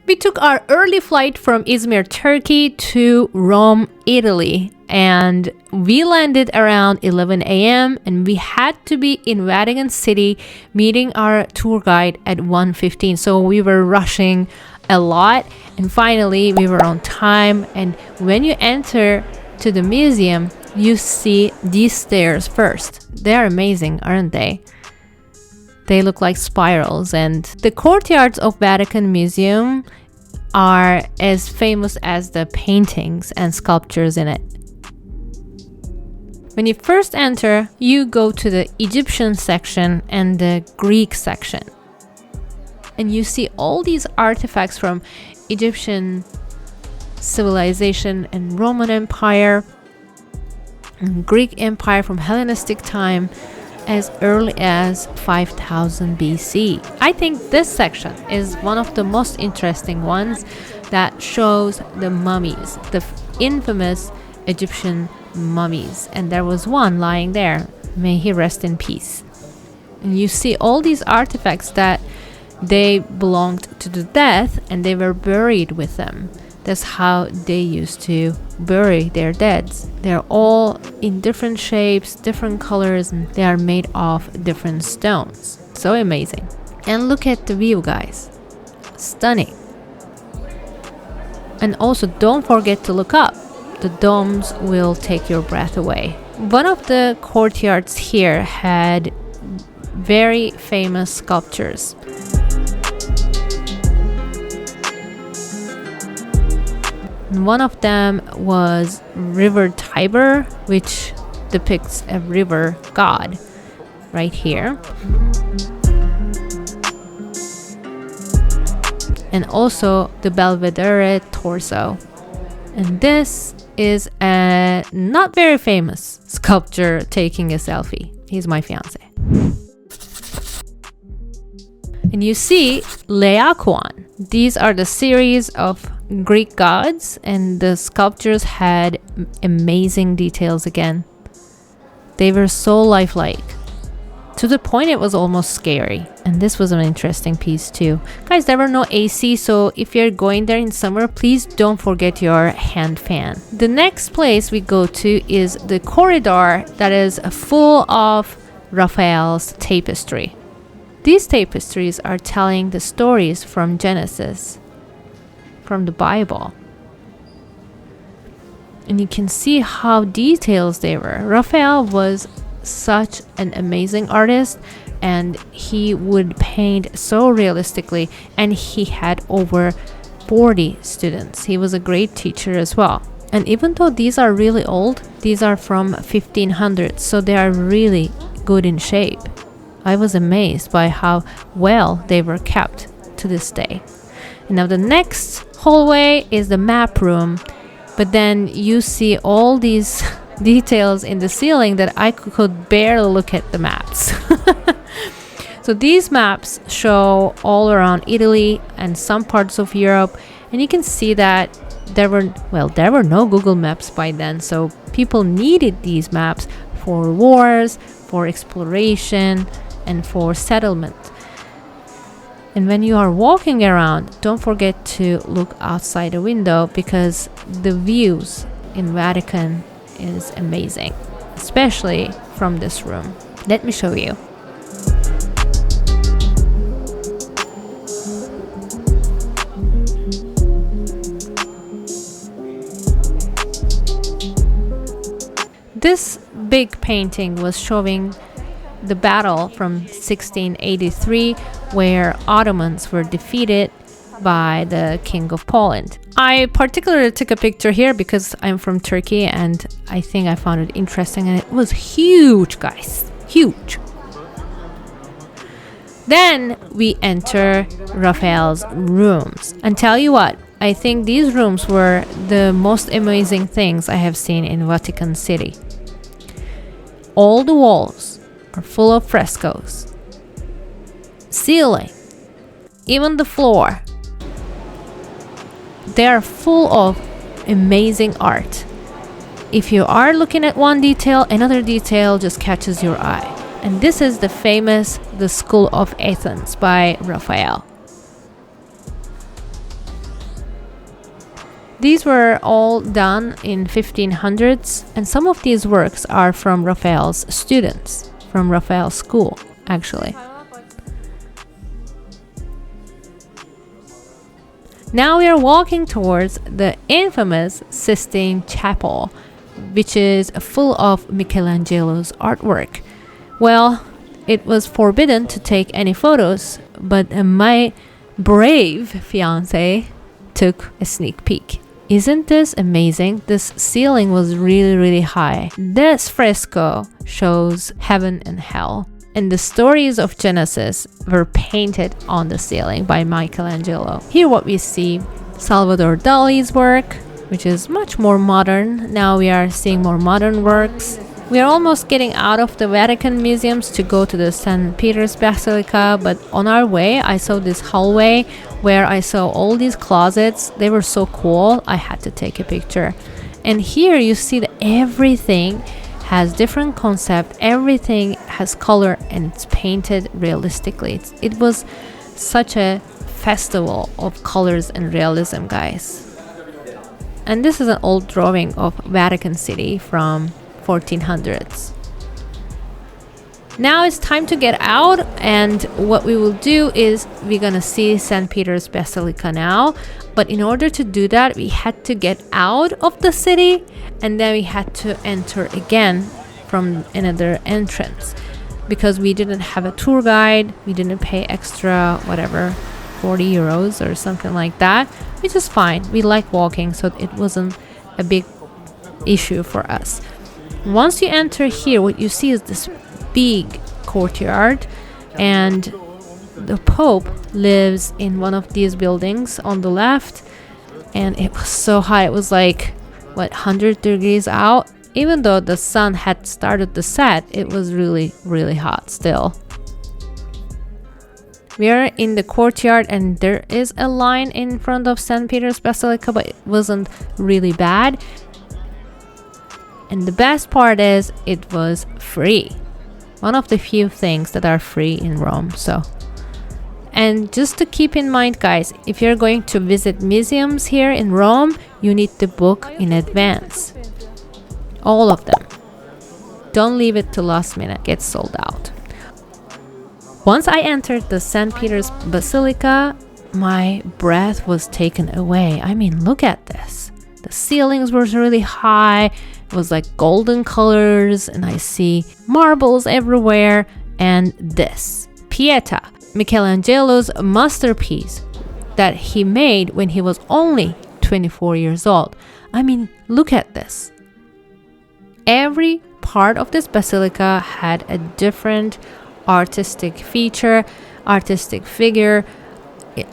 We took our early flight from Izmir, Turkey to Rome, Italy, and we landed around 11 a.m. and we had to be in Vatican City meeting our tour guide at 1:15. So we were rushing a lot, and finally we were on time. And when you enter to the museum, you see these stairs first. They're amazing, aren't they? They look like spirals, and the courtyards of Vatican Museum are as famous as the paintings and sculptures in it. When you first enter, you go to the Egyptian section and the Greek section. And you see all these artifacts from Egyptian civilization and Roman Empire and Greek Empire from Hellenistic time as early as 5000 BC. I think this section is one of the most interesting ones that shows the mummies, the infamous Egyptian mummies. And there was one lying there. May he rest in peace. And you see all these artifacts that they belonged to the dead and they were buried with them. That's how they used to bury their deads. They're all in different shapes, different colors, and they are made of different stones. So amazing. And look at the view, guys. Stunning. And also don't forget to look up. The domes will take your breath away. One of the courtyards here had very famous sculptures. One of them was River Tiber, which depicts a river god right here. And also the Belvedere torso. And this is a not very famous sculpture taking a selfie. He's my fiance. And you see Laocoon. These are the series of Greek gods, and the sculptures had amazing details again. They were so lifelike, to the point it was almost scary. And this was an interesting piece too. Guys, there were no AC, so if you're going there in summer, please don't forget your hand fan. The next place we go to is the corridor that is full of Raphael's tapestry. These tapestries are telling the stories from Genesis, from the Bible. And you can see how detailed they were. Raphael was such an amazing artist, and he would paint so realistically, and he had over 40 students. He was a great teacher as well. And even though these are really old, these are from 1500s, so they are really good in shape. I was amazed by how well they were kept to this day. And now the next hallway is the map room, but then you see all these details in the ceiling that I could barely look at the maps. So these maps show all around Italy and some parts of Europe, and you can see that there were no Google Maps by then, so people needed these maps for wars, for exploration, and for settlement. And when you are walking around, don't forget to look outside the window, because the views in Vatican is amazing, especially from this room. Let me show you. This big painting was showing the battle from 1683, where Ottomans were defeated by the King of Poland. I particularly took a picture here because I'm from Turkey, and I think I found it interesting, and it was huge, guys, huge. Then we enter Raphael's rooms, and tell you what, I think these rooms were the most amazing things I have seen in Vatican City. All the walls are full of frescoes, ceiling, even the floor. They are full of amazing art. If you are looking at one detail, another detail just catches your eye. And this is the famous The School of Athens by Raphael. These were all done in 1500s, and some of these works are from Raphael's students, from Raphael's school, actually. Now we are walking towards the infamous Sistine Chapel, which is full of Michelangelo's artwork. Well, it was forbidden to take any photos, but my brave fiance took a sneak peek. Isn't this amazing? This ceiling was really high. This fresco shows heaven and hell, and the stories of Genesis were painted on the ceiling by Michelangelo. Here what we see, Salvador Dali's work, which is much more modern. Now we are seeing more modern works. We are almost getting out of the Vatican Museums to go to the St. Peter's Basilica, but on our way I saw this hallway where I saw all these closets. They were so cool, I had to take a picture. And here you see that everything has different concept, everything has color, and it's painted realistically. It was such a festival of colors and realism, guys. And this is an old drawing of Vatican City from 1400s. Now it's time to get out, and what we will do is we're gonna see St. Peter's Basilica now, but in order to do that we had to get out of the city, and then we had to enter again from another entrance because we didn't have a tour guide. We didn't pay extra, whatever, 40 euros or something like that, which is fine. We like walking, so it wasn't a big issue for us. Once you enter here, what you see is this big courtyard, and the Pope lives in one of these buildings on the left, and it was so high. It was like, what, 100 degrees out? Even though the sun had started to set, it was really hot still. We are in the courtyard, and there is a line in front of St. Peter's Basilica, but it wasn't really bad. And the best part is it was free. One of the few things that are free in Rome. And just to keep in mind, guys, if you're going to visit museums here in Rome, you need to book in advance. All of them. Don't leave it to last minute. Get sold out. Once I entered the St. Peter's Basilica, my breath was taken away. I mean, look at this. The ceilings were really high. It was like golden colors, and I see marbles everywhere. And this Pieta, Michelangelo's masterpiece that he made when he was only 24 years old. I mean, look at this. Every part of this basilica had a different artistic feature, artistic figure.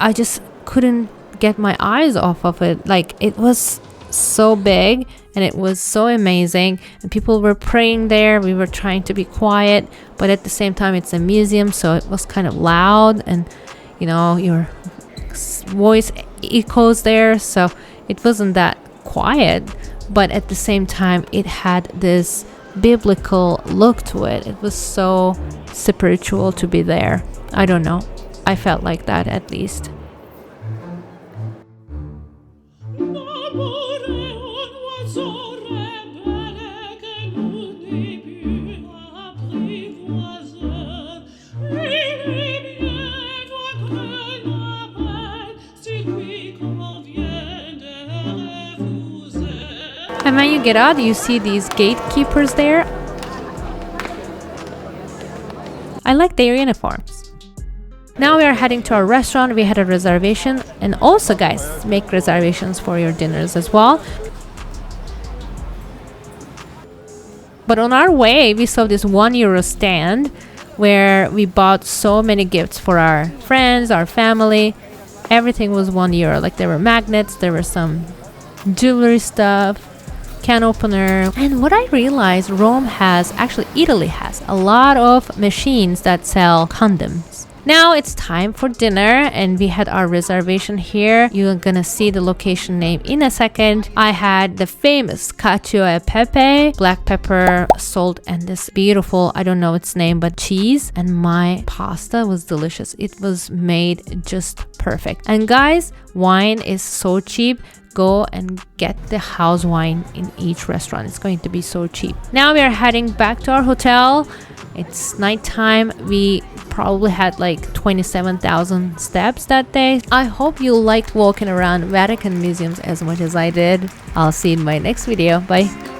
I just couldn't get my eyes off of it. Like, it was so big and it was so amazing, and people were praying there. We were trying to be quiet, but at the same time it's a museum, so it was kind of loud, and you know, your voice echoes there, so it wasn't that quiet, but at the same time it had this biblical look to it. It was so spiritual to be there. I don't know, I felt like that at least. And when you get out, you see these gatekeepers there. I like their uniforms. Now we are heading to our restaurant. We had a reservation, and also, guys, make reservations for your dinners as well. But on our way, we saw this €1 stand where we bought so many gifts for our friends, our family. Everything was €1. Like, there were magnets, there were some jewelry stuff, can opener. And what I realized, Italy has a lot of machines that sell condoms. Now it's time for dinner, and we had our reservation here. You're gonna see the location name in a second. I had the famous cacio e pepe, black pepper, salt, and this beautiful, I don't know its name, but cheese. And my pasta was delicious. It was made just perfect. And guys, wine is so cheap. Go and get the house wine in each restaurant. It's going to be so cheap. Now we are heading back to our hotel. It's nighttime. We probably had like 27,000 steps that day. I hope you liked walking around Vatican Museums as much as I did. I'll see you in my next video. Bye.